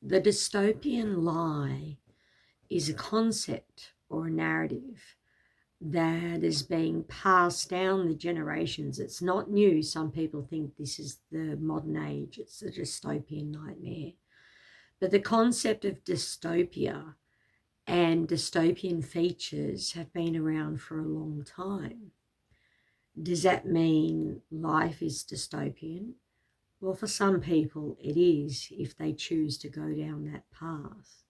The dystopian lie is a concept or a narrative that is being passed down the generations. It's not new. Some people think this is the modern age. It's a dystopian nightmare. But the concept of dystopia and dystopian features have been around for a long time. Does that mean life is dystopian? Well, for some people it is, if they choose to go down that path.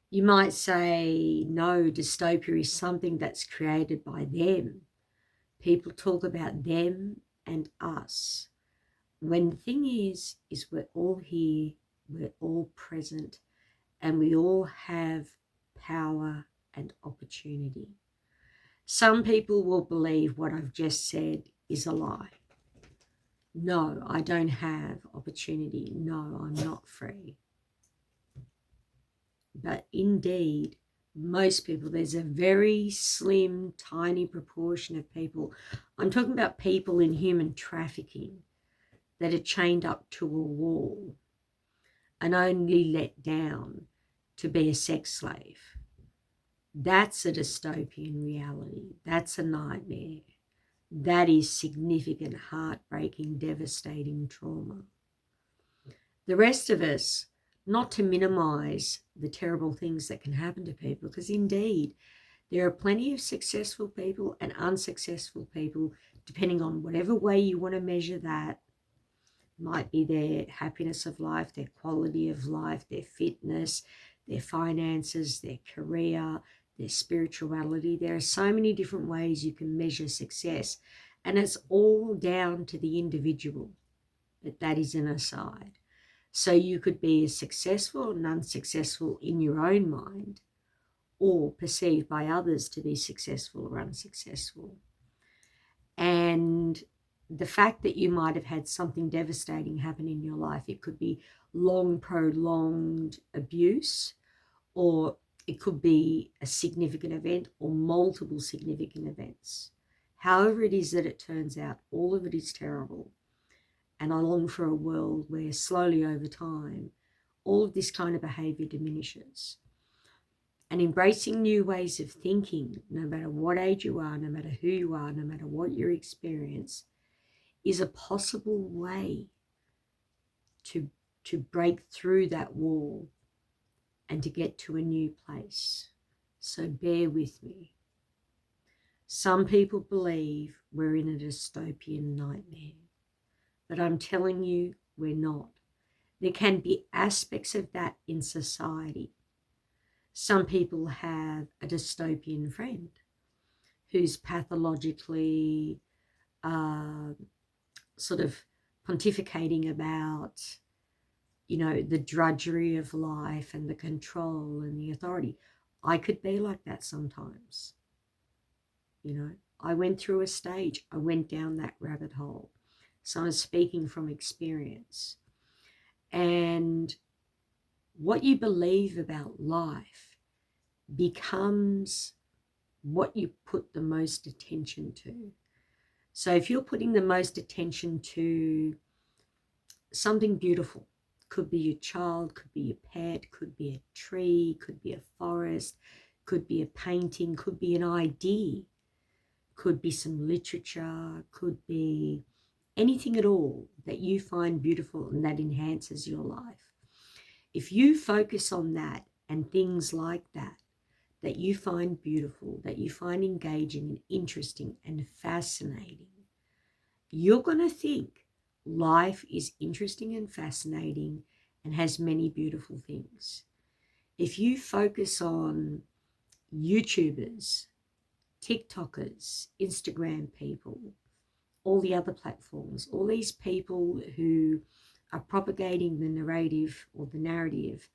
You might say, no, dystopia is something that's created by them. People talk about them and us. When the thing is we're all here, we're all present, and we all have power and opportunity. Some people will believe what I've just said is a lie. No, I don't have opportunity. No, I'm not free. But indeed, most people, there's a very slim, tiny proportion of people. I'm talking about people in human trafficking that are chained up to a wall and only let down to be a sex slave. That's a dystopian reality. That's a nightmare. That is significant, heartbreaking, devastating trauma. The rest of us, not to minimize the terrible things that can happen to people, because indeed there are plenty of successful people and unsuccessful people, depending on whatever way you want to measure that. Might be their happiness of life, their quality of life, their fitness, their finances, their career, their spirituality. There are so many different ways you can measure success, and it's all down to the individual. But that is an aside. So you could be as successful and unsuccessful in your own mind, or perceived by others to be successful or unsuccessful. And the fact that you might have had something devastating happen in your life, it could be long, prolonged abuse, or it could be a significant event or multiple significant events. However it is that it turns out, all of it is terrible. And I long for a world where slowly over time, all of this kind of behavior diminishes. And embracing new ways of thinking, no matter what age you are, no matter who you are, no matter what your experience, is a possible way to break through that wall and to get to a new place. So bear with me. Some people believe we're in a dystopian nightmare. But I'm telling you, we're not. There can be aspects of that in society. Some people have a dystopian friend who's pathologically sort of pontificating about, the drudgery of life and the control and the authority. I could be like that sometimes. I went through a stage. I went down that rabbit hole. So I'm speaking from experience. And what you believe about life becomes what you put the most attention to. So if you're putting the most attention to something beautiful, could be your child, could be your pet, could be a tree, could be a forest, could be a painting, could be an idea, could be some literature, could be anything at all that you find beautiful and that enhances your life. If you focus on that and things like that you find beautiful, that you find engaging and interesting and fascinating, you're going to think life is interesting and fascinating and has many beautiful things. If you focus on YouTubers, TikTokers, Instagram people, all the other platforms, all these people who are propagating the narrative or the narrative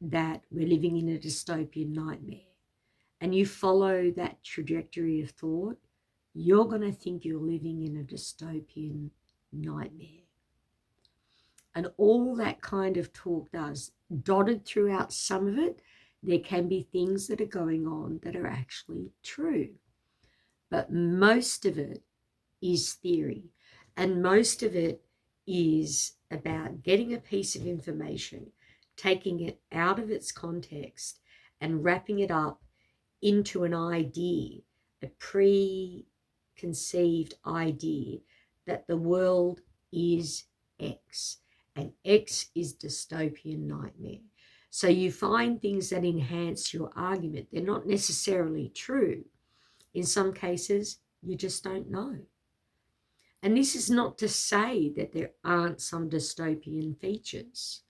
that we're living in a dystopian nightmare, and you follow that trajectory of thought, you're going to think you're living in a dystopian nightmare. And all that kind of talk does, dotted throughout some of it, there can be things that are going on that are actually true. But most of it is theory, and most of it is about getting a piece of information taking it out of its context and wrapping it up into an idea, a preconceived idea that the world is X, and X is dystopian nightmare. So you find things that enhance your argument. They're not necessarily true. In some cases, you just don't know. And this is not to say that there aren't some dystopian features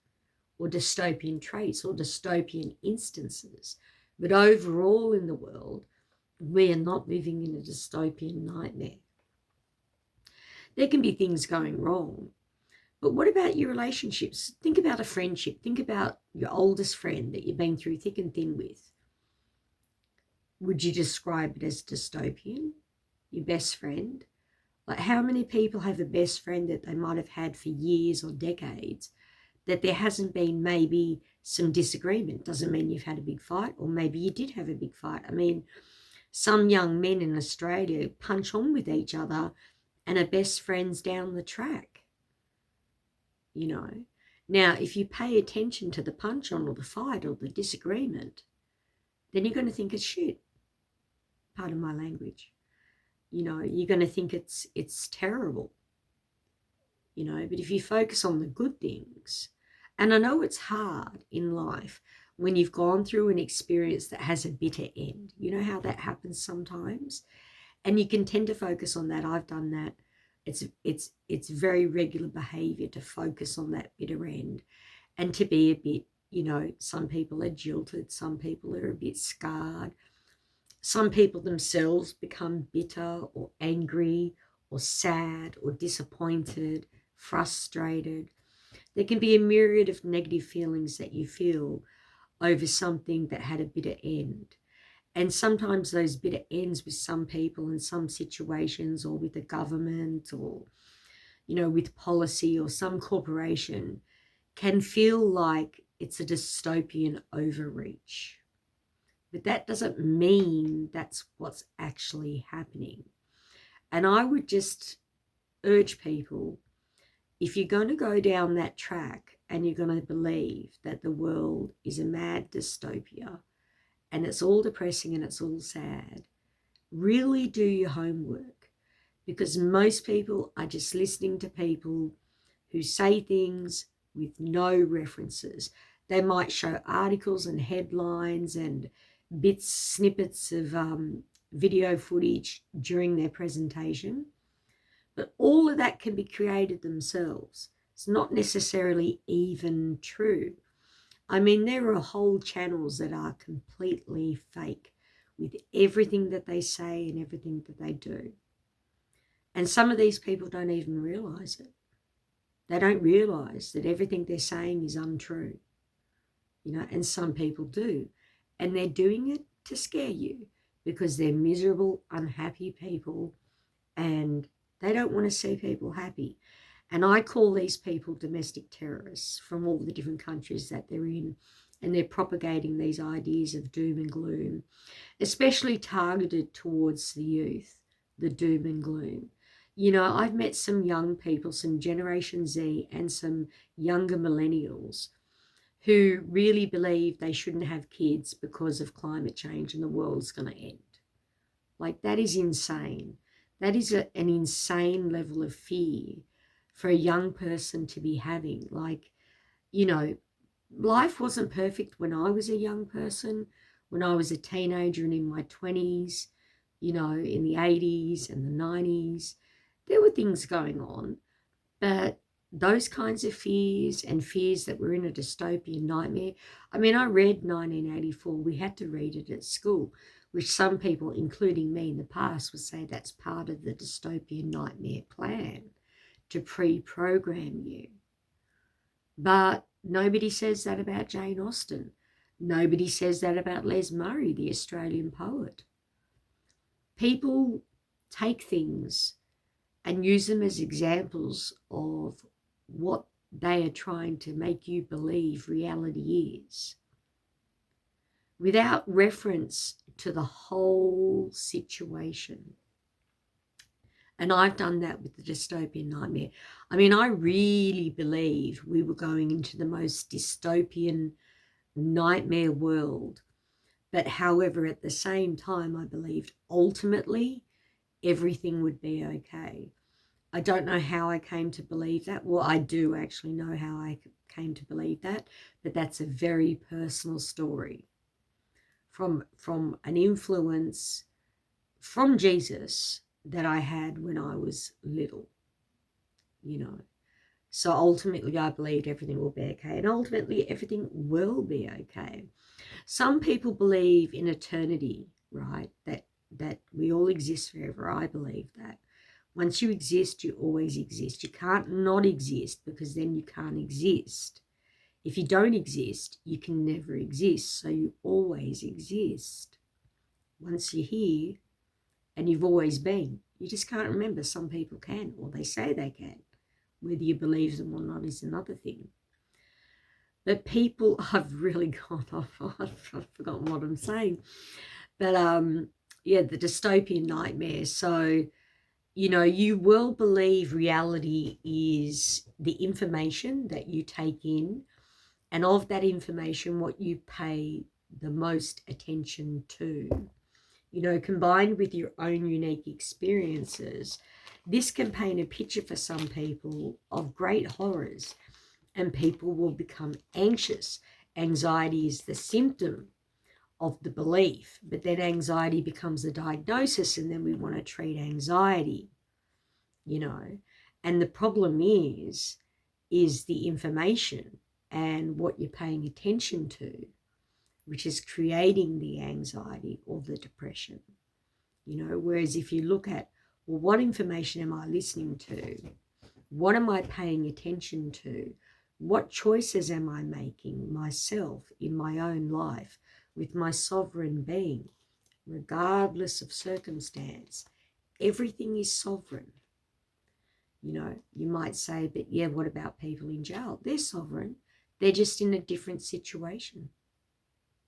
or dystopian traits or dystopian instances. But overall in the world, we are not living in a dystopian nightmare. There can be things going wrong, but what about your relationships? Think about a friendship. Think about your oldest friend that you've been through thick and thin with. Would you describe it as dystopian? Your best friend? Like, how many people have a best friend that they might have had for years or decades, that there hasn't been maybe some disagreement? Doesn't mean you've had a big fight, or maybe you did have a big fight. I mean, some young men in Australia punch on with each other and are best friends down the track, you know. Now, if you pay attention to the punch on or the fight or the disagreement, then you're going to think it's shit. Pardon my language. You know, you're going to think it's terrible, you know. But if you focus on the good things, and I know it's hard in life when you've gone through an experience that has a bitter end. You know how that happens sometimes? And you can tend to focus on that. I've done that. It's very regular behavior to focus on that bitter end and to be a bit, you know, some people are jilted, some people are a bit scarred. Some people themselves become bitter or angry or sad or disappointed, frustrated. There can be a myriad of negative feelings that you feel over something that had a bitter end. And sometimes those bitter ends with some people in some situations, or with the government, or, you know, with policy or some corporation, can feel like it's a dystopian overreach. But that doesn't mean that's what's actually happening. And I would just urge people, if you're going to go down that track and you're going to believe that the world is a mad dystopia and it's all depressing and it's all sad, really do your homework, because most people are just listening to people who say things with no references. They might show articles and headlines and snippets of video footage during their presentation, but all of that can be created themselves. It's not necessarily even true. I mean, there are whole channels that are completely fake with everything that they say and everything that they do. And some of these people don't even realize it. They don't realize that everything they're saying is untrue, you know, and some people do. And they're doing it to scare you because they're miserable, unhappy people, and they don't want to see people happy. And I call these people domestic terrorists from all the different countries that they're in, and they're propagating these ideas of doom and gloom, especially targeted towards the youth, the doom and gloom. You know, I've met some young people, some Generation Z and some younger millennials, who really believe they shouldn't have kids because of climate change and the world's going to end. Like, that is insane. That is an insane level of fear for a young person to be having. Like, you know, life wasn't perfect when I was a young person, when I was a teenager and in my 20s, you know, in the 80s and the 90s. There were things going on, but those kinds of fears and fears that we're in a dystopian nightmare. I mean, I read 1984. We had to read it at school, which some people, including me in the past, would say that's part of the dystopian nightmare plan, to pre-program you. But nobody says that about Jane Austen. Nobody says that about Les Murray, the Australian poet. People take things and use them as examples of what they are trying to make you believe reality is, without reference to the whole situation. And I've done that with the dystopian nightmare. I mean, I really believed we were going into the most dystopian nightmare world. But however, at the same time, I believed ultimately everything would be okay. I don't know how I came to believe that. Well, I do actually know how I came to believe that, but that's a very personal story from an influence from Jesus that I had when I was little, you know. So ultimately, I believed everything will be okay, and ultimately, everything will be okay. Some people believe in eternity, right? That we all exist forever. I believe that. Once you exist, you always exist. You can't not exist, because then you can't exist. If you don't exist, you can never exist. So you always exist. Once you're here, and you've always been. You just can't remember. Some people can, or they say they can. Whether you believe them or not is another thing. But people, I've really gone off. I've forgotten what I'm saying. But yeah, the dystopian nightmare. So, you know, you will believe reality is the information that you take in, and of that information, what you pay the most attention to. You know, combined with your own unique experiences, this can paint a picture for some people of great horrors, and people will become anxious. Anxiety is the symptom of the belief, but then anxiety becomes a diagnosis, and then we want to treat anxiety, you know. And the problem is the information and what you're paying attention to, which is creating the anxiety or the depression. You know, whereas if you look at, well, what information am I listening to? What am I paying attention to? What choices am I making myself in my own life with my sovereign being, regardless of circumstance? Everything is sovereign. You know, you might say, but yeah, what about people in jail? They're sovereign. They're just in a different situation.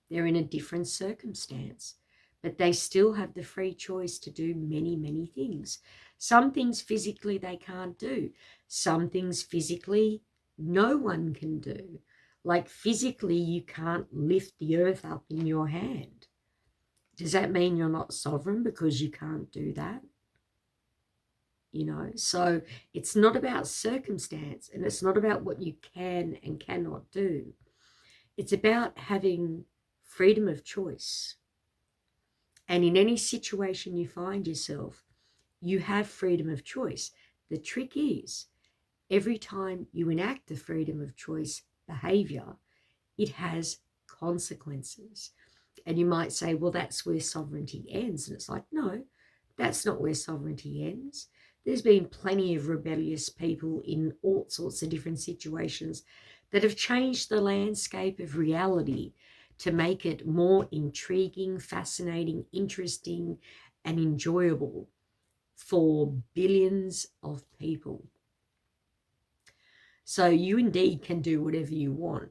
They're in a different circumstance. But they still have the free choice to do many, many things. Some things physically they can't do. Some things physically no one can do. Like physically you can't lift the earth up in your hand. Does that mean you're not sovereign because you can't do that? You know, so it's not about circumstance, and it's not about what you can and cannot do. It's about having freedom of choice. And in any situation you find yourself, you have freedom of choice. The trick is, every time you enact the freedom of choice behavior, it has consequences. And you might say, well, that's where sovereignty ends. And it's like, no, that's not where sovereignty ends. There's been plenty of rebellious people in all sorts of different situations that have changed the landscape of reality to make it more intriguing, fascinating, interesting, and enjoyable for billions of people. So you indeed can do whatever you want,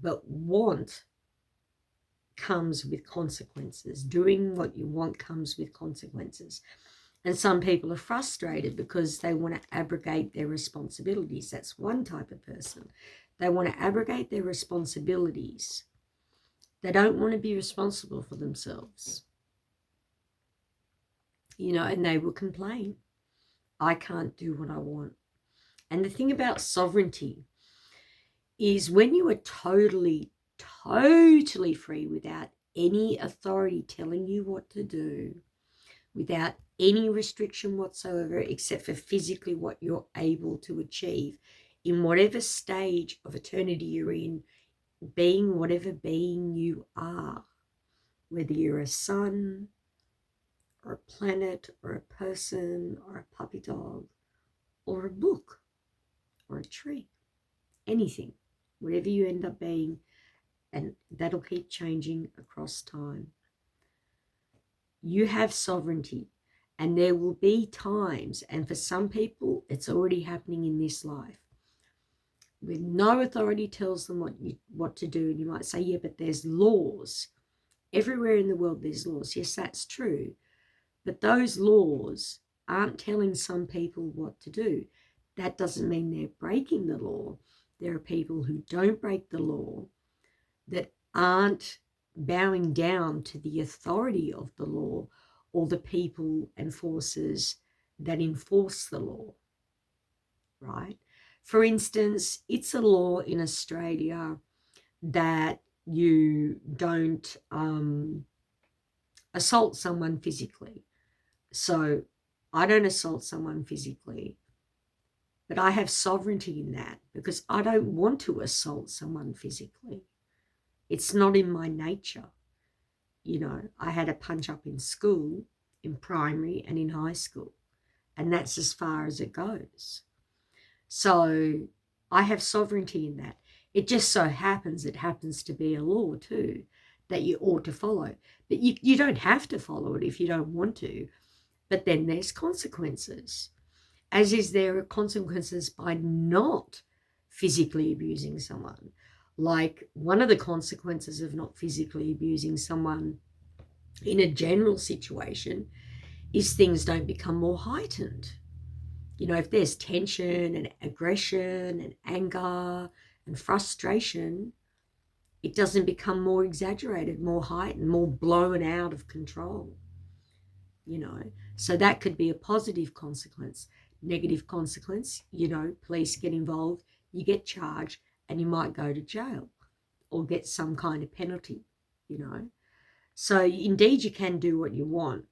but want comes with consequences. Doing what you want comes with consequences. And some people are frustrated because they want to abrogate their responsibilities. That's one type of person. They want to abrogate their responsibilities. They don't want to be responsible for themselves. You know, and they will complain, I can't do what I want. And the thing about sovereignty is when you are totally free without any authority telling you what to do, without any restriction whatsoever, except for physically what you're able to achieve in whatever stage of eternity you're in, being whatever being you are, whether you're a sun or a planet or a person or a puppy dog or a book or a tree, anything, whatever you end up being, and that'll keep changing across time. You have sovereignty, and there will be times, and for some people it's already happening in this life, with no authority tells them what to do. And you might say, yeah, but there's laws. Everywhere in the world there's laws. Yes, that's true. But those laws aren't telling some people what to do. That doesn't mean they're breaking the law. There are people who don't break the law that aren't bowing down to the authority of the law or the people and forces that enforce the law, right? For instance, it's a law in Australia that you don't assault someone physically. So I don't assault someone physically, but I have sovereignty in that because I don't want to assault someone physically. It's not in my nature. You know, I had a punch up in school, in primary and in high school, and that's as far as it goes. So I have sovereignty in that. It just so happens it happens to be a law too that you ought to follow. But you don't have to follow it if you don't want to. But then there's consequences, as is there are consequences by not physically abusing someone. Like one of the consequences of not physically abusing someone in a general situation is things don't become more heightened. You know, if there's tension and aggression and anger and frustration, it doesn't become more exaggerated, more heightened, more blown out of control. You know, so that could be a positive consequence. Negative consequence, you know, police get involved, you get charged, and you might go to jail or get some kind of penalty, you know. So indeed you can do what you want.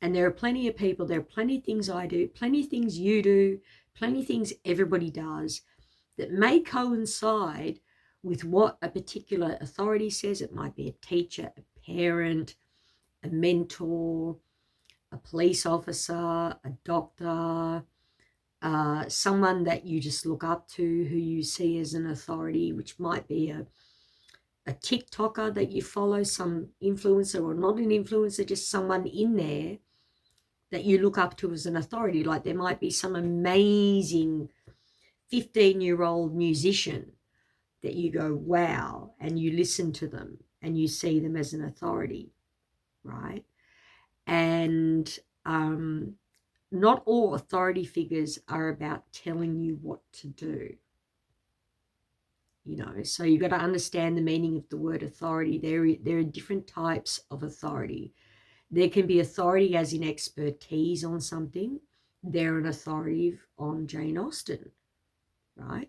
And there are plenty of people, there are plenty of things I do, plenty of things you do, plenty of things everybody does that may coincide with what a particular authority says. It might be a teacher, a parent, a mentor, a police officer, a doctor, someone that you just look up to who you see as an authority, which might be a TikToker that you follow, some influencer or not an influencer, just someone in there that you look up to as an authority. Like there might be some amazing 15-year-old musician that you go, wow, and you listen to them and you see them as an authority, right? And not all authority figures are about telling you what to do. You know, so you've got to understand the meaning of the word authority. There are different types of authority. There can be authority as in expertise on something. They're an authority on Jane Austen, right?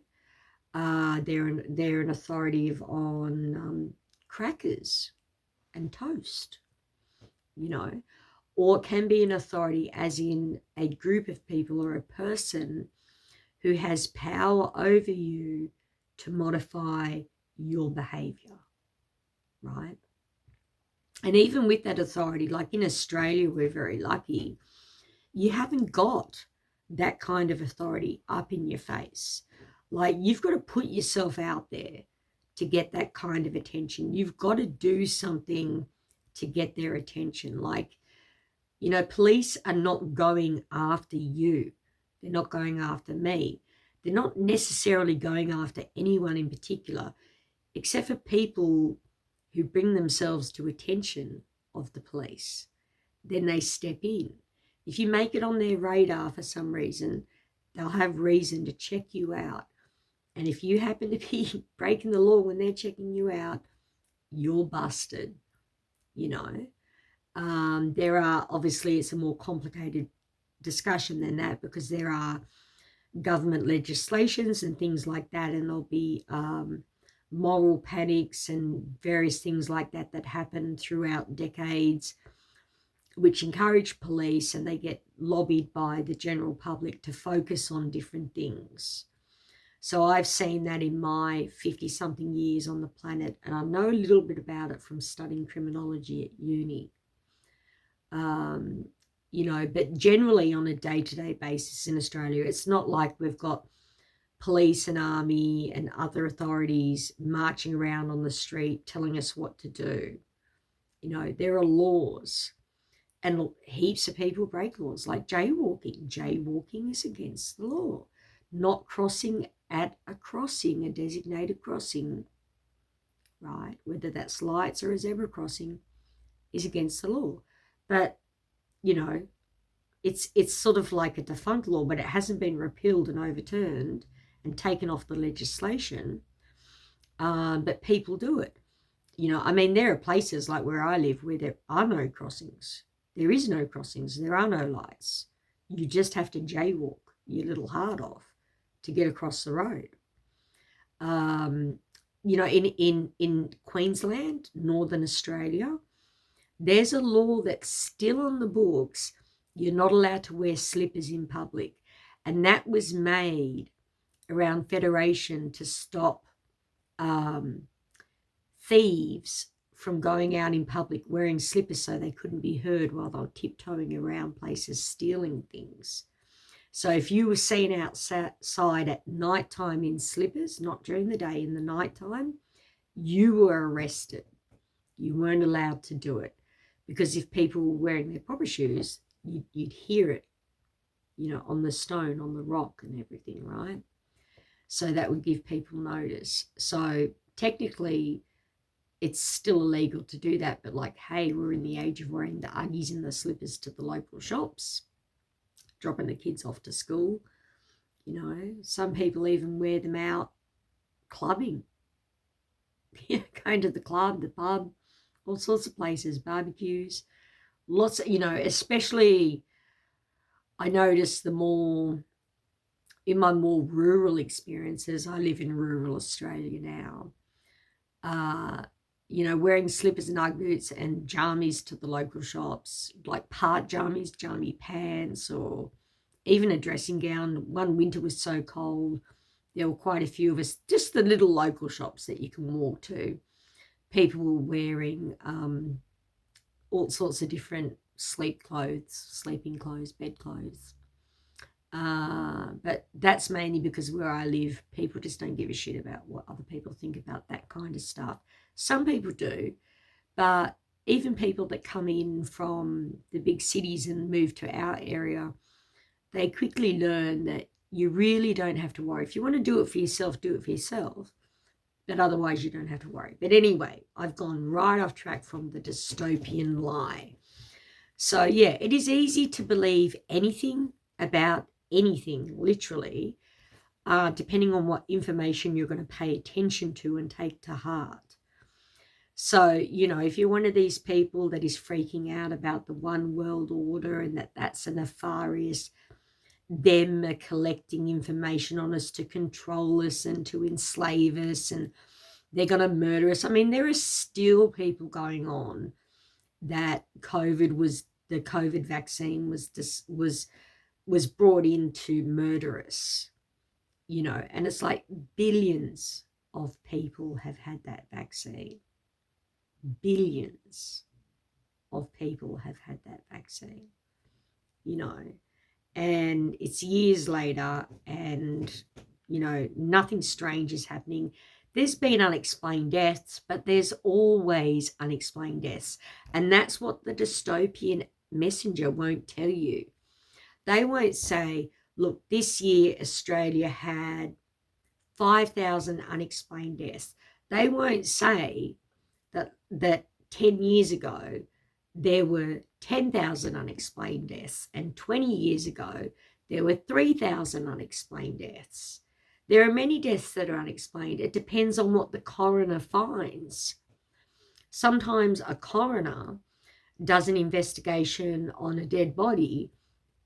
They're an authoritative on crackers and toast, you know. Or it can be an authority as in a group of people or a person who has power over you to modify your behavior, right? And even with that authority, like in Australia, we're very lucky. You haven't got that kind of authority up in your face. Like you've got to put yourself out there to get that kind of attention. You've got to do something to get their attention. Like, you know, police are not going after you. They're not going after me. They're not necessarily going after anyone in particular, except for people who bring themselves to attention of the police. Then they step in. If you make it on their radar for some reason, they'll have reason to check you out. And if you happen to be breaking the law when they're checking you out, you're busted, you know. There are, obviously, it's a more complicated discussion than that because there are government legislations and things like that, and there'll be moral panics and various things like that that happen throughout decades, which encourage police, and they get lobbied by the general public to focus on different things. So I've seen that in my 50-something years on the planet, and I know a little bit about it from studying criminology at uni. You know, but generally on a day-to-day basis in Australia, it's not like we've got police and army and other authorities marching around on the street telling us what to do. You know, there are laws, and heaps of people break laws, like jaywalking. Jaywalking is against the law. Not crossing at a crossing, a designated crossing, right, whether that's lights or a zebra crossing, is against the law. But, you know, it's sort of like a defunct law, but it hasn't been repealed and overturned and taken off the legislation. But people do it. I mean, there are places like where I live where there are no crossings. There is no crossings. There are no lights. You just have to jaywalk your little heart off to get across the road. In Queensland, Northern Australia, there's a law that's still on the books. You're not allowed to wear slippers in public. And that was made around Federation to stop thieves from going out in public wearing slippers so they couldn't be heard while they were tiptoeing around places stealing things. So if you were seen outside at nighttime in slippers, not during the day, in the nighttime, you were arrested. You weren't allowed to do it, because if people were wearing their proper shoes, you'd hear it, on the stone, on the rock and everything, right? So that would give people notice. So technically, it's still illegal to do that, but like, hey, we're in the age of wearing the Uggies and the slippers to the local shops, dropping the kids off to school. Some people even wear them out clubbing, going to the club, the pub, all sorts of places, barbecues, lots of, especially I notice in my more rural experiences. I live in rural Australia now. Wearing slippers and Ugg boots and jammies to the local shops, like part jammies, jammy pants, or even a dressing gown. One winter was so cold, there were quite a few of us, just the little local shops that you can walk to. People were wearing all sorts of different sleeping clothes, bed clothes. But that's mainly because where I live, people just don't give a shit about what other people think about that kind of stuff. Some people do, but even people that come in from the big cities and move to our area, they quickly learn that you really don't have to worry. If you want to do it for yourself, do it for yourself. But otherwise, you don't have to worry. But anyway, I've gone right off track from the dystopian lie. So yeah, it is easy to believe anything about anything, literally, depending on what information you're going to pay attention to and take to heart. So, if you're one of these people that is freaking out about the one world order and that's a nefarious, them collecting information on us to control us and to enslave us, and they're going to murder us. I mean, there are still people going on that the COVID vaccine was brought in to murder us, and it's like billions of people have had that vaccine. Billions of people have had that vaccine, and it's years later, and, nothing strange is happening. There's been unexplained deaths, but there's always unexplained deaths. And that's what the dystopian messenger won't tell you. They won't say, look, this year Australia had 5,000 unexplained deaths. They won't say that 10 years ago there were 10,000 unexplained deaths, and 20 years ago there were 3,000 unexplained deaths. There are many deaths that are unexplained. It depends on what the coroner finds. Sometimes a coroner does an investigation on a dead body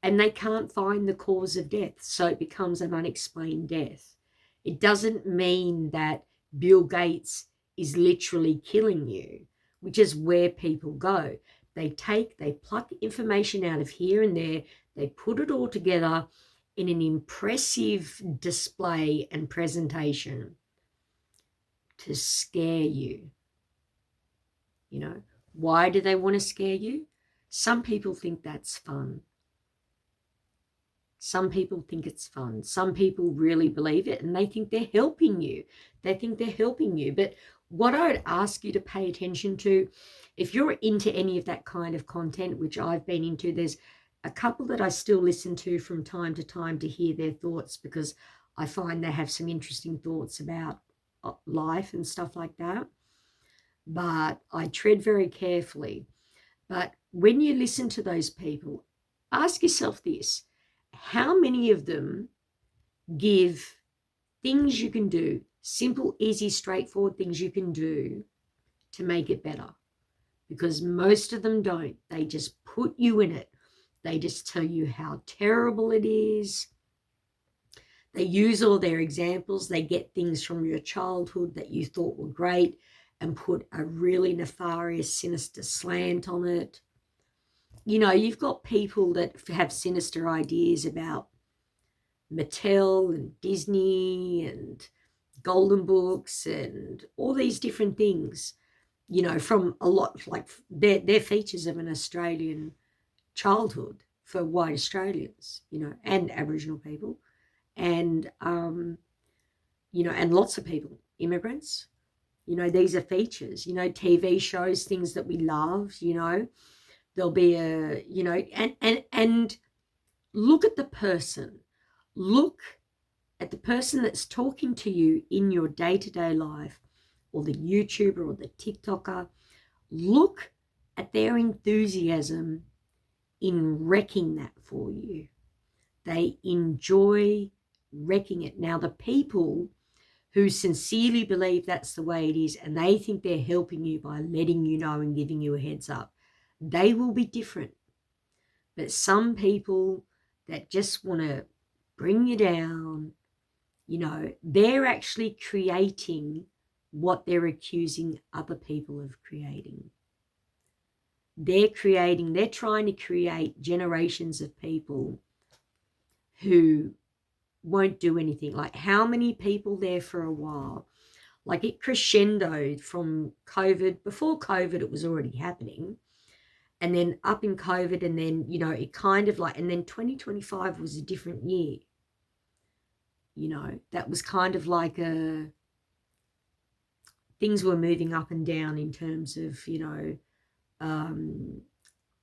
and they can't find the cause of death, so it becomes an unexplained death. It doesn't mean that Bill Gates is literally killing you, which is where people go. They pluck information out of here and there, they put it all together in an impressive display and presentation to scare you. Why do they want to scare you? Some people think that's fun. Some people think it's fun. Some people really believe it and they think they're helping you. But what I would ask you to pay attention to, if you're into any of that kind of content, which I've been into, there's a couple that I still listen to from time to time to hear their thoughts, because I find they have some interesting thoughts about life and stuff like that. But I tread very carefully. But when you listen to those people, ask yourself this: how many of them give things you can do, simple, easy, straightforward things you can do to make it better? Because most of them don't. They just put you in it. They just tell you how terrible it is. They use all their examples. They get things from your childhood that you thought were great and put a really nefarious, sinister slant on it. You know, you've got people that have sinister ideas about Mattel and Disney and Golden Books and all these different things, you know, from a lot, like they're features of an Australian childhood for white Australians, you know, and Aboriginal people, and you know, and lots of people, immigrants. You know, these are features, you know, TV shows, things that we love, you know. There'll be a, you know, and look at the person. Look at the person that's talking to you in your day-to-day life, or the YouTuber or the TikToker. Look at their enthusiasm in wrecking that for you. They enjoy wrecking it. Now, the people who sincerely believe that's the way it is and they think they're helping you by letting you know and giving you a heads up, they will be different. But some people that just want to bring you down, you know, they're actually creating what they're accusing other people of creating. They're trying to create generations of people who won't do anything. Like, how many people there for a while? Like, it crescendoed from COVID. Before COVID, it was already happening. And then up in COVID, and then, you know, it kind of like, and then 2025 was a different year. You know, that was kind of like things were moving up and down in terms of, you know,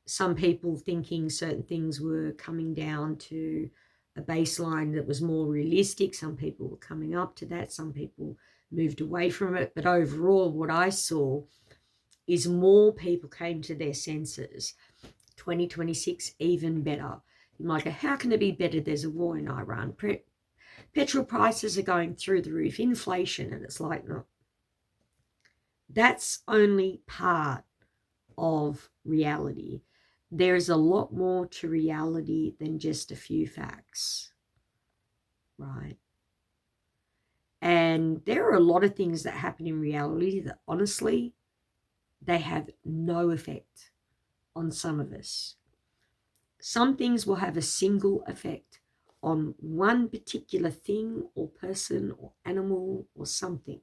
some people thinking certain things were coming down to a baseline that was more realistic. Some people were coming up to that. Some people moved away from it. But overall, what I saw is more people came to their senses. 2026, even better. You might go, how can it be better? There's a war in Iran. Petrol prices are going through the roof. Inflation. And it's like, no. That's only part of reality. There's a lot more to reality than just a few facts, right? And there are a lot of things that happen in reality that honestly, they have no effect on some of us. Some things will have a single effect on one particular thing or person or animal or something.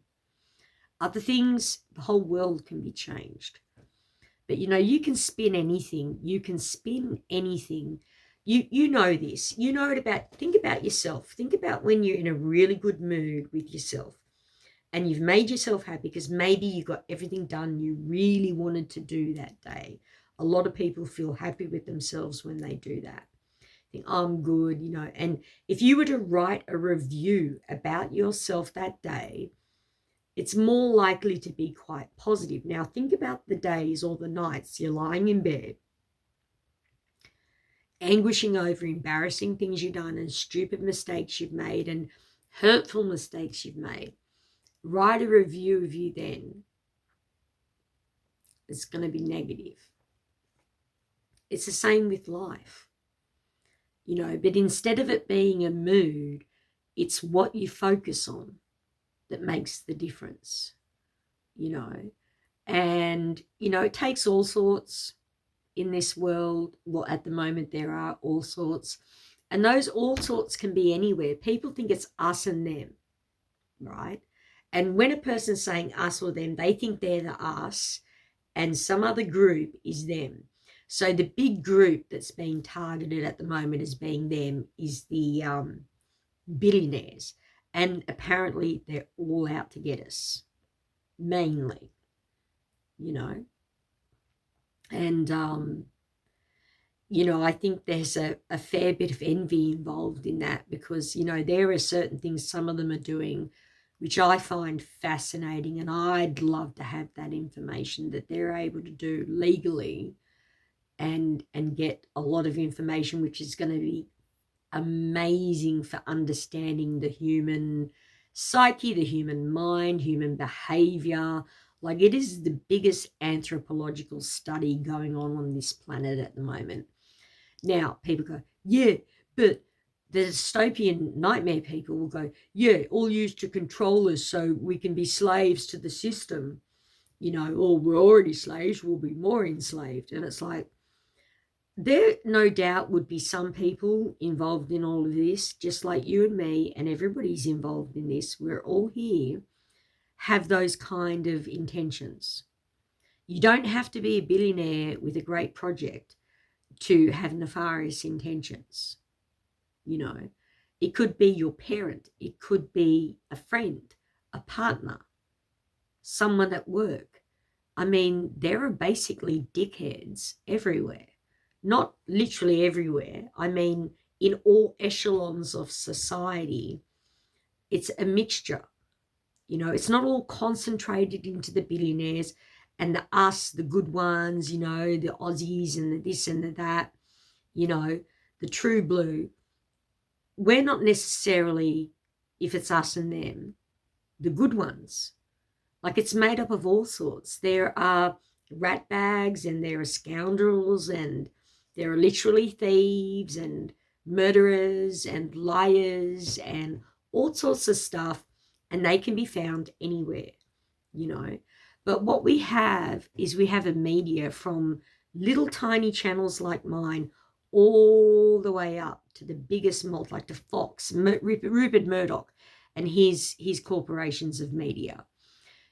Other things, the whole world can be changed. But, you know, you can spin anything. You can spin anything. You know this. You know it about, think about yourself. Think about when you're in a really good mood with yourself and you've made yourself happy because maybe you got everything done you really wanted to do that day. A lot of people feel happy with themselves when they do that. Think, oh, I'm good, you know. And if you were to write a review about yourself that day, it's more likely to be quite positive. Now, think about the days or the nights you're lying in bed, anguishing over embarrassing things you've done and stupid mistakes you've made and hurtful mistakes you've made. Write a review of you then. It's going to be negative. It's the same with life, you know, but instead of it being a mood, it's what you focus on that makes the difference, you know. And, you know, it takes all sorts in this world. Well, at the moment, there are all sorts. And those all sorts can be anywhere. People think it's us and them, right? And when a person's saying us or them, they think they're the us and some other group is them. So the big group that's being targeted at the moment as being them is the billionaires. And apparently they're all out to get us, mainly, you know. And, you know, I think there's a fair bit of envy involved in that because, you know, there are certain things some of them are doing which I find fascinating, and I'd love to have that information that they're able to do legally and get a lot of information, which is going to be amazing for understanding the human psyche, the human mind, human behavior. Like, it is the biggest anthropological study going on this planet at the moment. Now, people go, yeah, but the dystopian nightmare people will go, yeah, all used to control us so we can be slaves to the system, or we're already slaves, we'll be more enslaved. And it's like, there no doubt would be some people involved in all of this, just like you and me, and everybody's involved in this. We're all here, have those kind of intentions. You don't have to be a billionaire with a great project to have nefarious intentions. It could be your parent, it could be a friend, a partner, someone at work. I mean, there are basically dickheads everywhere. Not literally everywhere. I mean, in all echelons of society, it's a mixture. It's not all concentrated into the billionaires and the us, the good ones, the Aussies and the this and the that, the true blue. We're not necessarily, if it's us and them, the good ones. Like, it's made up of all sorts. There are rat bags and there are scoundrels and there are literally thieves and murderers and liars and all sorts of stuff, and they can be found anywhere, But what we have is we have a media from little tiny channels like mine all the way up to the biggest like to Fox, Rupert Murdoch and his corporations of media.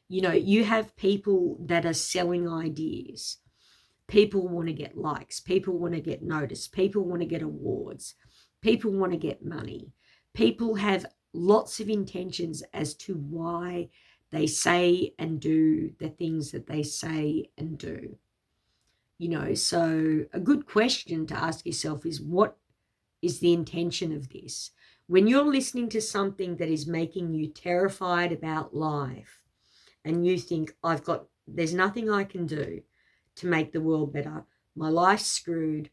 You have people that are selling ideas. People want to get likes. People want to get noticed. People want to get awards. People want to get money. People have lots of intentions as to why they say and do the things that they say and do. So a good question to ask yourself is, what is the intention of this? When you're listening to something that is making you terrified about life, and you think, there's nothing I can do to make the world better. My life's screwed.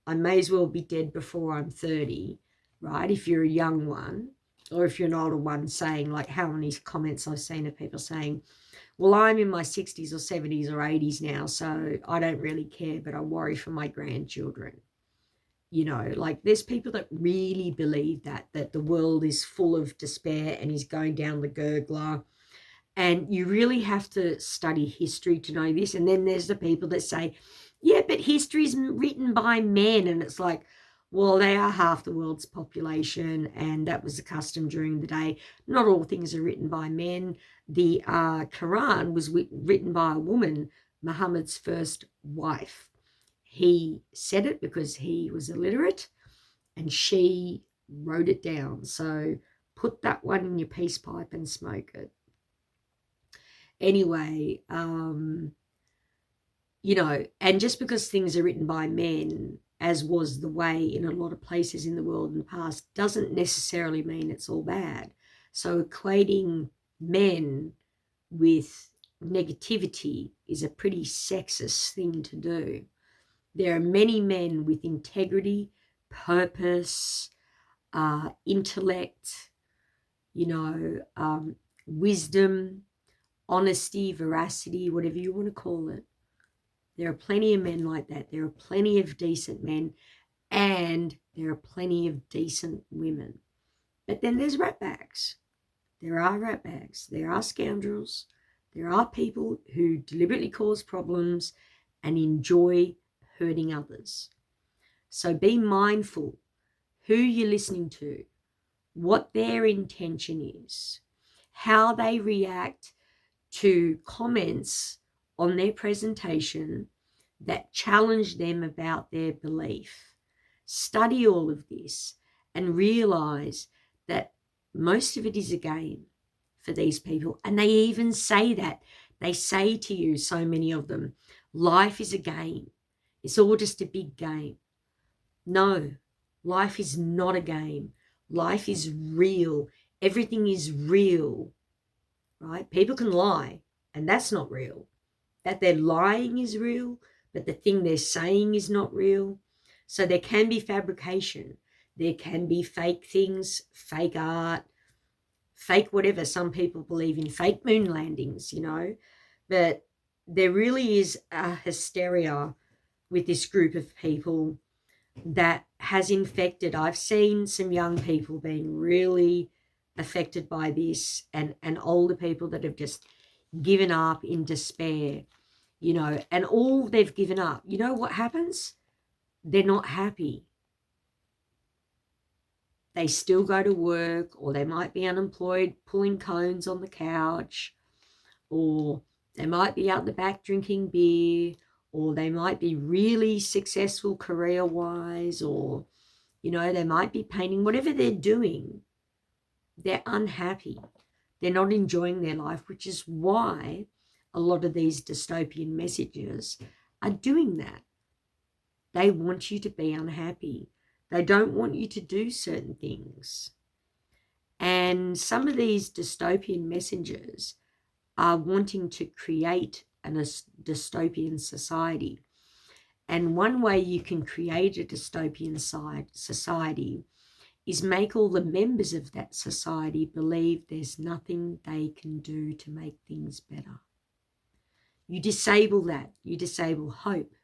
I may as well be dead before I'm 30, right? If you're a young one, or if you're an older one, saying, like, how many comments I've seen of people saying, well, I'm in my 60s or 70s or 80s now, so I don't really care, but I worry for my grandchildren. Like, there's people that really believe that the world is full of despair and is going down the gurgler. And you really have to study history to know this. And then there's the people that say, yeah, but history's written by men. And it's like, well, they are half the world's population, and that was the custom during the day. Not all things are written by men. The Quran was written by a woman, Muhammad's first wife. He said it because he was illiterate, and she wrote it down. So put that one in your peace pipe and smoke it. Anyway, and just because things are written by men, as was the way in a lot of places in the world in the past, doesn't necessarily mean it's all bad. So equating men with negativity is a pretty sexist thing to do. There are many men with integrity, purpose, intellect, wisdom, honesty, veracity, whatever you want to call it. There are plenty of men like that. There are plenty of decent men, and there are plenty of decent women. But then there's ratbags. There are ratbags. There are scoundrels. There are people who deliberately cause problems and enjoy hurting others. So be mindful who you're listening to, what their intention is, how they react to comments on their presentation that challenge them about their belief. Study all of this and realize that most of it is a game for these people. And they even say that. They say to you, so many of them, life is a game. It's all just a big game. No, life is not a game. Life is real. Everything is real. Right? People can lie, and that's not real. That they're lying is real, but the thing they're saying is not real. So there can be fabrication. There can be fake things, fake art, fake whatever. Some people believe in fake moon landings, but there really is a hysteria with this group of people that has infected. I've seen some young people being really affected by this, and older people that have just given up in despair, and all they've given up. You know what happens? They're not happy. They still go to work, or they might be unemployed, pulling cones on the couch, or they might be out the back drinking beer, or they might be really successful career-wise, or, they might be painting. Whatever they're doing, they're unhappy. They're not enjoying their life, which is why a lot of these dystopian messages are doing that. They want you to be unhappy. They don't want you to do certain things. And some of these dystopian messengers are wanting to create a dystopian society. And one way you can create a dystopian society is make all the members of that society believe there's nothing they can do to make things better. You disable that. You disable hope,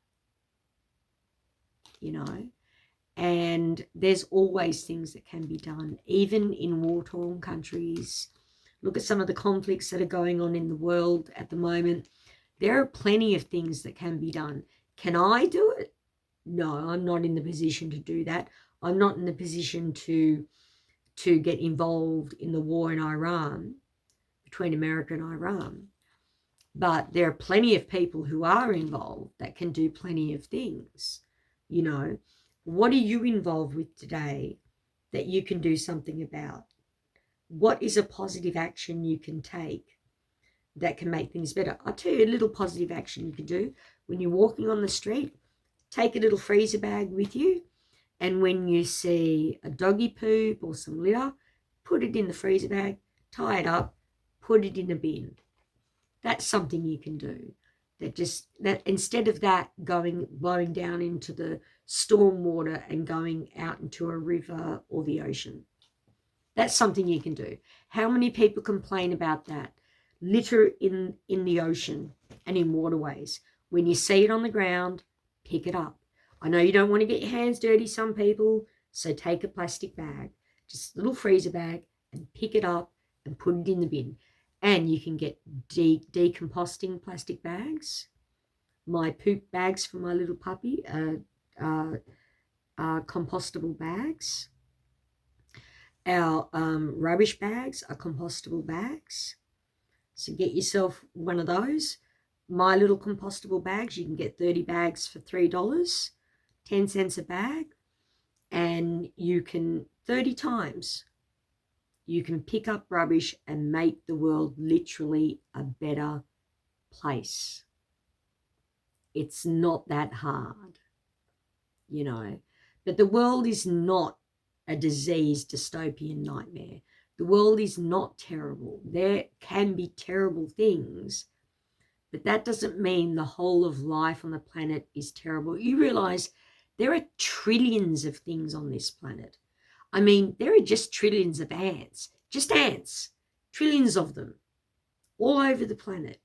and there's always things that can be done, even in war-torn countries. Look at some of the conflicts that are going on in the world at the moment. There are plenty of things that can be done. Can I do it? No, I'm not in the position to do that. I'm not in the position to get involved in the war in Iran, between America and Iran. But there are plenty of people who are involved that can do plenty of things. What are you involved with today that you can do something about? What is a positive action you can take that can make things better? I'll tell you a little positive action you can do. When you're walking on the street, take a little freezer bag with you, and when you see a doggy poop or some litter, put it in the freezer bag, tie it up, put it in a bin. That's something you can do. That instead of that blowing down into the storm water and going out into a river or the ocean. That's something you can do. How many people complain about that? Litter in the ocean and in waterways. When you see it on the ground, pick it up. I know you don't want to get your hands dirty, some people, so take a plastic bag, just a little freezer bag, and pick it up and put it in the bin. And you can get decomposting plastic bags. My poop bags for my little puppy are compostable bags. Our rubbish bags are compostable bags. So get yourself one of those. My little compostable bags, you can get 30 bags for $3, 10 cents a bag. And you can, 30 times, you can pick up rubbish and make the world literally a better place. It's not that hard, But the world is not a diseased dystopian nightmare. The world is not terrible. There can be terrible things, but that doesn't mean the whole of life on the planet is terrible. You realize there are trillions of things on this planet. I mean, there are just trillions of ants, trillions of them all over the planet,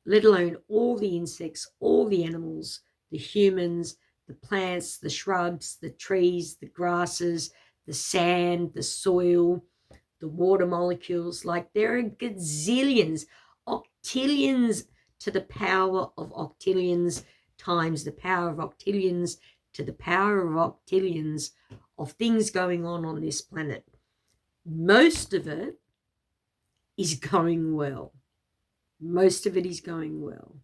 let alone all the insects, all the animals, the humans, the plants, the shrubs, the trees, the grasses, the sand, the soil, the water molecules. Like, there are gazillions, octillions to the power of octillions times the power of octillions to the power of octillions of things going on this planet. Most of it is going well. Most of it is going well,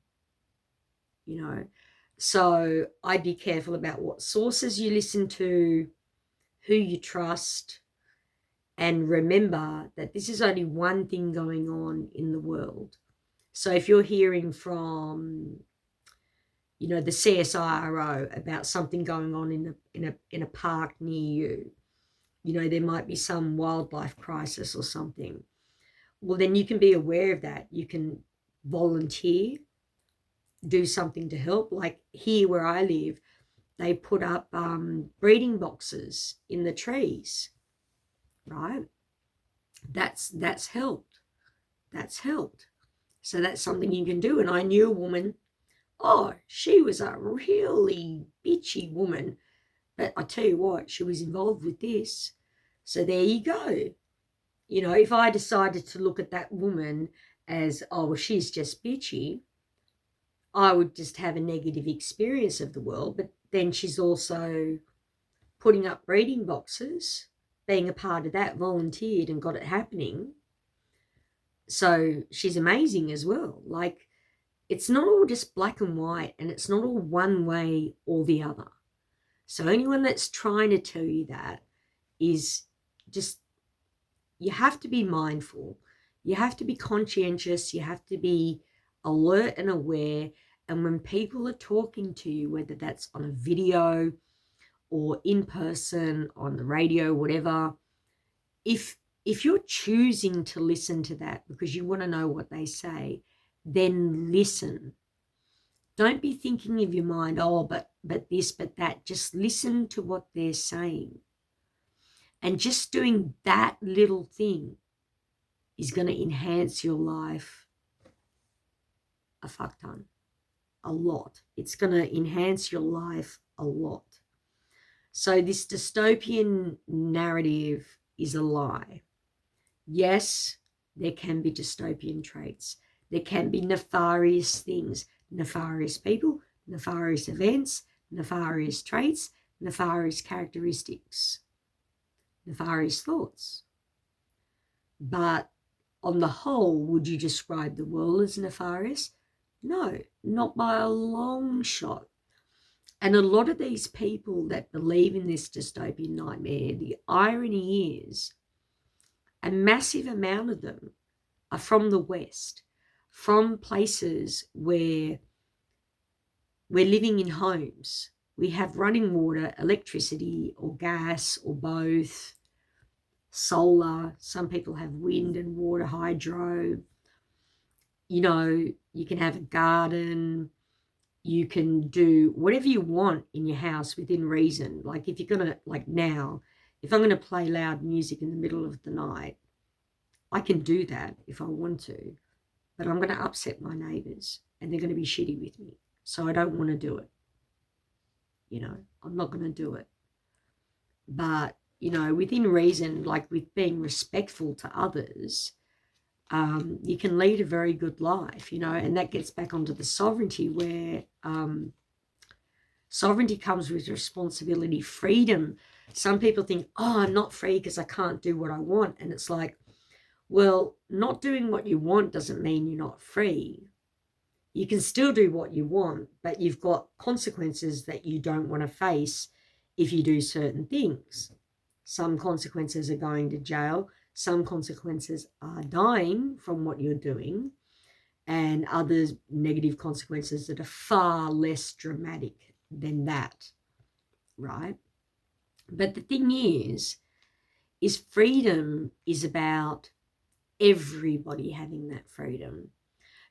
So I'd be careful about what sources you listen to, who you trust, and remember that this is only one thing going on in the world. So if you're hearing from, the CSIRO about something going on in a park near you, there might be some wildlife crisis or something. Well, then you can be aware of that. You can volunteer. do something to help. Like here where I live, they put up breeding boxes in the trees, right? That's helped. That's helped. So that's something you can do. And I knew a woman, oh, she was a really bitchy woman. But I tell you what, she was involved with this. So there you go. You know, if I decided to look at that woman as, oh, well, she's just bitchy, I would just have a negative experience of the world. But then she's also putting up breeding boxes, being a part of that, volunteered and got it happening. So she's amazing as well. Like, it's not all just black and white, and it's not all one way or the other. So anyone that's trying to tell you that is just, you have to be mindful. You have to be conscientious. You have to be alert and aware. And when people are talking to you, whether that's on a video or in person, on the radio, whatever, if you're choosing to listen to that because you want to know what they say, then listen. Don't be thinking of your mind, oh, but this, but that. Just listen to what they're saying. And just doing that little thing is going to enhance your life a fuck ton, a lot. It's going to enhance your life a lot. So this dystopian narrative is a lie. Yes, there can be dystopian traits. There can be nefarious things, nefarious people, nefarious events, nefarious traits, nefarious characteristics, nefarious thoughts. But on the whole, would you describe the world as nefarious? No, not by a long shot. And a lot of these people that believe in this dystopian nightmare, the irony is a massive amount of them are from the West, from places where we're living in homes. We have running water, electricity, or gas, or both, solar. Some people have wind and water, hydro. You know, you can have a garden. You can do whatever you want in your house within reason. Like if you're going to, like now, if I'm going to play loud music in the middle of the night, I can do that if I want to, but I'm going to upset my neighbours and they're going to be shitty with me. So I don't want to do it. You know, I'm not going to do it. But, you know, within reason, like with being respectful to others, you can lead a very good life, you know, and that gets back onto the sovereignty where sovereignty comes with responsibility, freedom. Some people think, oh, I'm not free because I can't do what I want. And it's like, well, not doing what you want doesn't mean you're not free. You can still do what you want, but you've got consequences that you don't want to face if you do certain things. Some consequences are going to jail. Some consequences are dying from what you're doing, and other negative consequences that are far less dramatic than that, right? But the thing is freedom is about everybody having that freedom.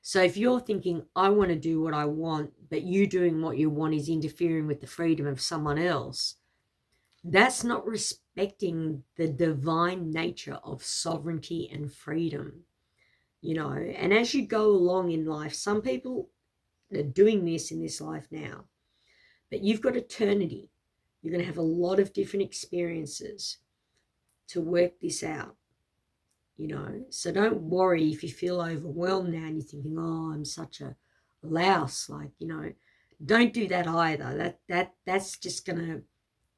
So if you're thinking, I want to do what I want, but you doing what you want is interfering with the freedom of someone else, that's not respecting the divine nature of sovereignty and freedom, you know. And as you go along in life, some people are doing this in this life now, but you've got eternity. You're going to have a lot of different experiences to work this out, you know. So don't worry if you feel overwhelmed now and you're thinking, oh, I'm such a louse, like, you know. Don't do that either. That's just going to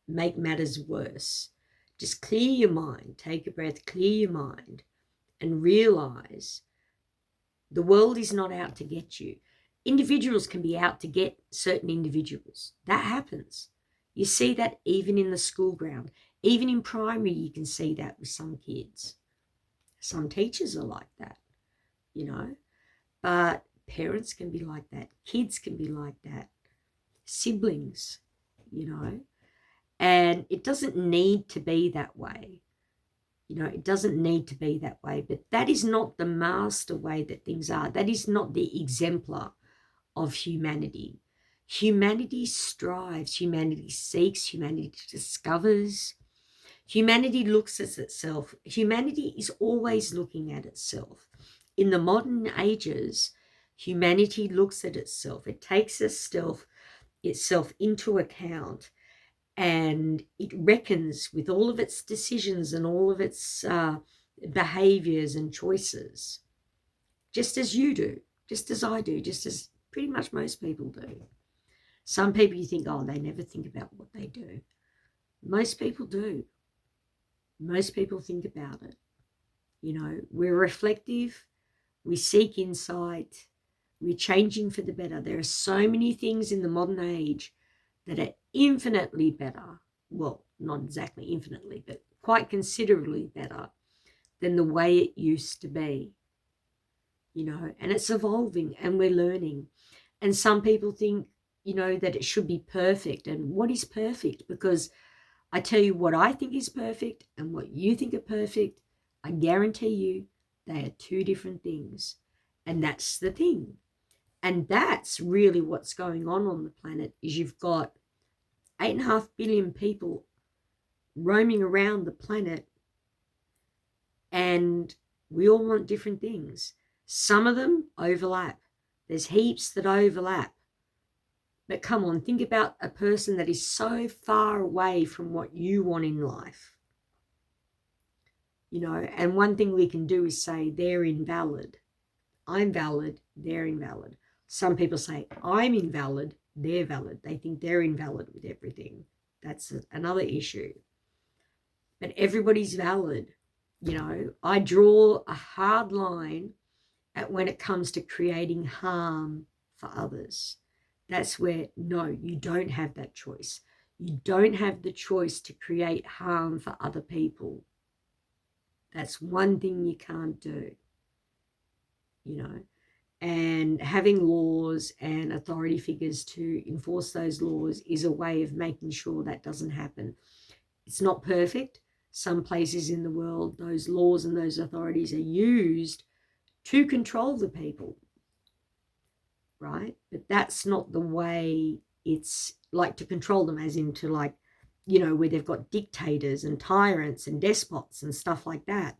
make matters worse. Just clear your mind, take a breath, clear your mind, and realize the world is not out to get you. Individuals can be out to get certain individuals. That happens. You see that even in the school ground. Even in primary, you can see that with some kids. Some teachers are like that, you know. But parents can be like that. Kids can be like that. Siblings, you know. And it doesn't need to be that way. You know, it doesn't need to be that way. But that is not the master way that things are. That is not the exemplar of humanity. Humanity strives, humanity seeks, humanity discovers. Humanity looks at itself. Humanity is always looking at itself. In the modern ages, humanity looks at itself. It takes itself into account, and it reckons with all of its decisions and all of its behaviors and choices, just as you do, just as I do, just as pretty much most people do. Some people you think, oh, they never think about what they do. Most people do. Most people think about it. You know, we're reflective, we seek insight, we're changing for the better. There are so many things in the modern age that are infinitely better. Well, not exactly infinitely, but quite considerably better than the way it used to be. You know, and it's evolving and we're learning. And some people think, you know, that it should be perfect. And what is perfect? Because I tell you what I think is perfect and what you think are perfect, I guarantee you they are two different things. And that's the thing. And that's really what's going on the planet, is you've got 8.5 billion people roaming around the planet, and we all want different things. Some of them overlap. There's heaps that overlap. But come on, think about a person that is so far away from what you want in life. You know, and one thing we can do is say they're invalid. I'm valid, they're invalid. Some people say I'm invalid, they're valid. They think they're invalid with everything. That's another issue. But everybody's valid. You know, I draw a hard line at when it comes to creating harm for others. That's where, no, you don't have that choice. You don't have the choice to create harm for other people. That's one thing you can't do, you know. And having laws and authority figures to enforce those laws is a way of making sure that doesn't happen. It's not perfect. Some places in the world, those laws and those authorities are used to control the people, right? But that's not the way it's like to control them, as into like, you know, where they've got dictators and tyrants and despots and stuff like that,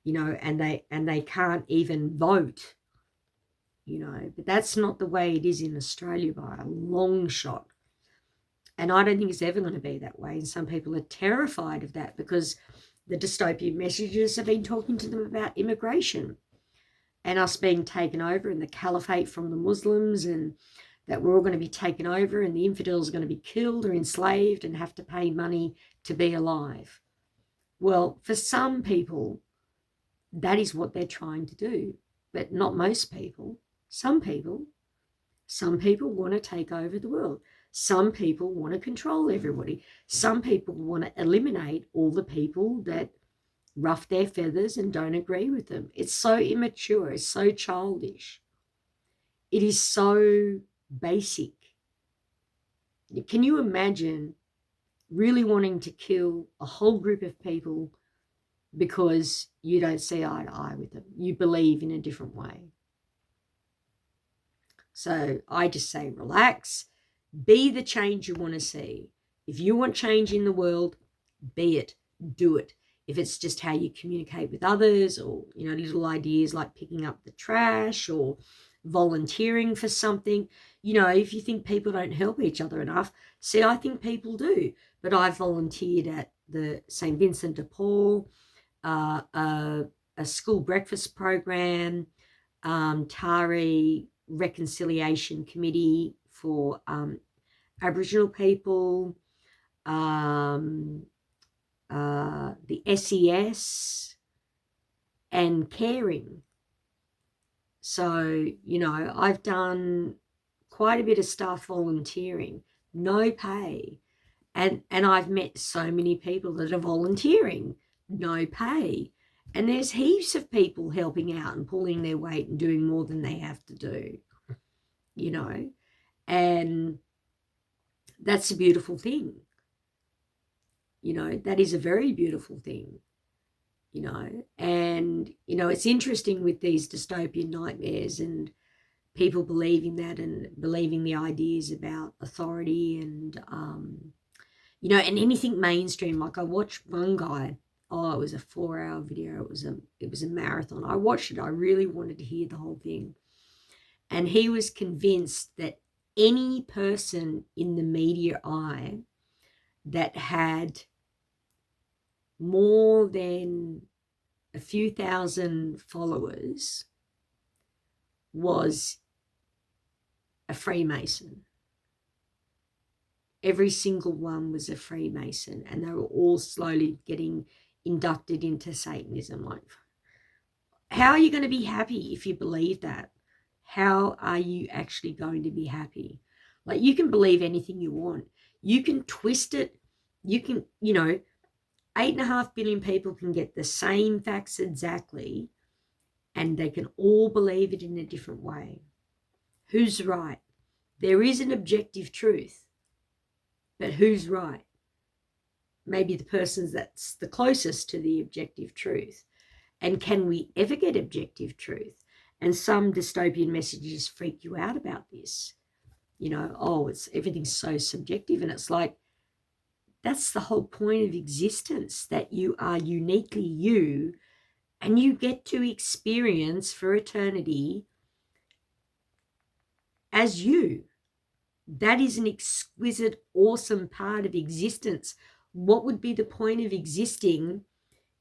you know, and they can't even vote, you know. But that's not the way it is in Australia by a long shot. And I don't think it's ever going to be that way. And some people are terrified of that because the dystopian messages have been talking to them about immigration and us being taken over, and the caliphate from the Muslims, and that we're all going to be taken over and the infidels are going to be killed or enslaved and have to pay money to be alive. Well, for some people, that is what they're trying to do, but not most people. Some people want to take over the world. Some people want to control everybody. Some people want to eliminate all the people that ruff their feathers and don't agree with them. It's so immature. It's so childish. It is so basic. Can you imagine really wanting to kill a whole group of people because you don't see eye to eye with them? You believe in a different way. So I just say relax. Be the change you want to see. If you want change in the world, be it. Do it. If it's just how you communicate with others, or, you know, little ideas like picking up the trash or volunteering for something. You know, if you think people don't help each other enough, see, I think people do. But I've volunteered at the St. Vincent de Paul, a school breakfast program, Tari Reconciliation Committee for Aboriginal people, the SES, and caring. So, you know, I've done quite a bit of stuff volunteering, no pay. And I've met so many people that are volunteering, no pay. And there's heaps of people helping out and pulling their weight and doing more than they have to do, you know. And that's a beautiful thing. You know, that is a very beautiful thing, you know. And, you know, it's interesting with these dystopian nightmares and people believing that and believing the ideas about authority and, you know, and anything mainstream. Like I watched one guy, oh, it was a 4-hour video. It was a marathon. I watched it. I really wanted to hear the whole thing. And he was convinced that any person in the media eye that had more than a few thousand followers was a Freemason. Every single one was a Freemason, and they were all slowly getting inducted into Satanism. Like, how are you going to be happy if you believe that? How are you actually going to be happy? Like, you can believe anything you want. You can twist it. You can, you know, 8.5 billion people can get the same facts exactly, and they can all believe it in a different way. Who's right? There is an objective truth, but who's right? Maybe the person that's the closest to the objective truth. And can we ever get objective truth? And some dystopian messages freak you out about this. You know, oh, everything's so subjective. And it's like, that's the whole point of existence, that you are uniquely you, and you get to experience for eternity as you. That is an exquisite, awesome part of existence. What would be the point of existing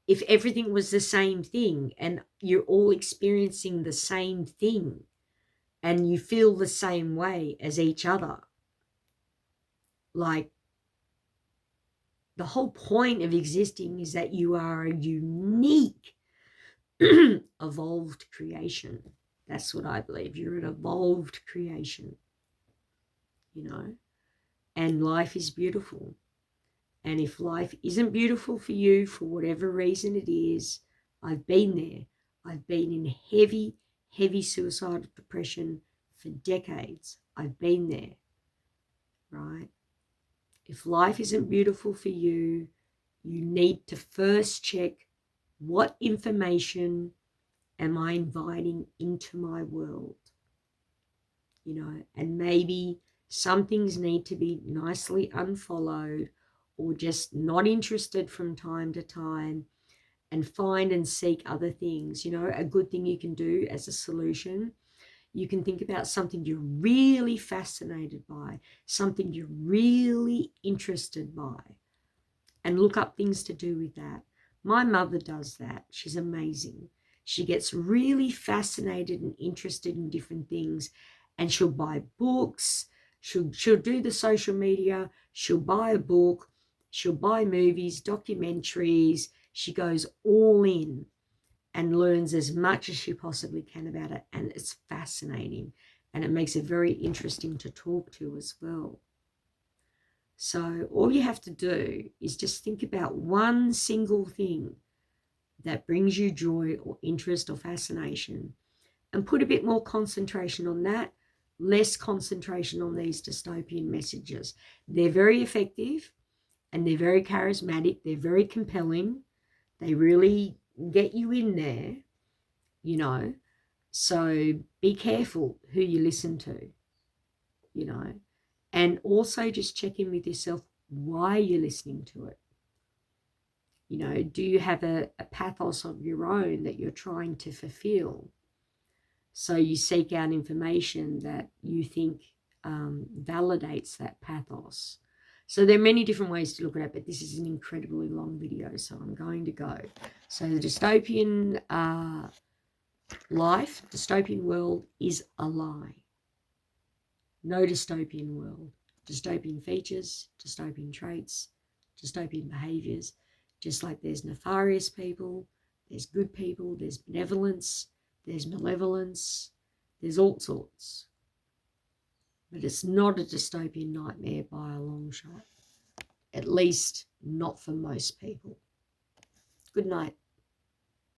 if everything was the same thing and you're all experiencing the same thing and you feel the same way as each other? Like, the whole point of existing is that you are a unique, evolved creation. That's what I believe. You're an evolved creation, you know, and life is beautiful. And if life isn't beautiful for you, for whatever reason it is, I've been there. I've been in heavy, heavy suicidal depression for decades. I've been there, right? If life isn't beautiful for you, you need to first check, what information am I inviting into my world? You know, and maybe some things need to be nicely unfollowed or just not interested from time to time, and find and seek other things. You know, a good thing you can do as a solution, you can think about something you're really fascinated by, something you're really interested by, and look up things to do with that. My mother does that. She's amazing. She gets really fascinated and interested in different things, and she'll buy books. She'll do the social media. She'll buy a book. She'll buy movies, documentaries. She goes all in and learns as much as she possibly can about it. And it's fascinating. And it makes it very interesting to talk to as well. So all you have to do is just think about one single thing that brings you joy or interest or fascination, and put a bit more concentration on that, less concentration on these dystopian messages. They're very effective and they're very charismatic. They're very compelling. They really get you in there, you know. So be careful who you listen to, you know. And also just check in with yourself why you're listening to it. You know, do you have a pathos of your own that you're trying to fulfill? So you seek out information that you think validates that pathos. So there are many different ways to look at it, but this is an incredibly long video, so I'm going to go. So the dystopian life, dystopian world is a lie. No dystopian world. Dystopian features, dystopian traits, dystopian behaviors. Just like there's nefarious people, there's good people, there's benevolence, there's malevolence, there's all sorts. But it's not a dystopian nightmare by a long shot. At least not for most people. Good night.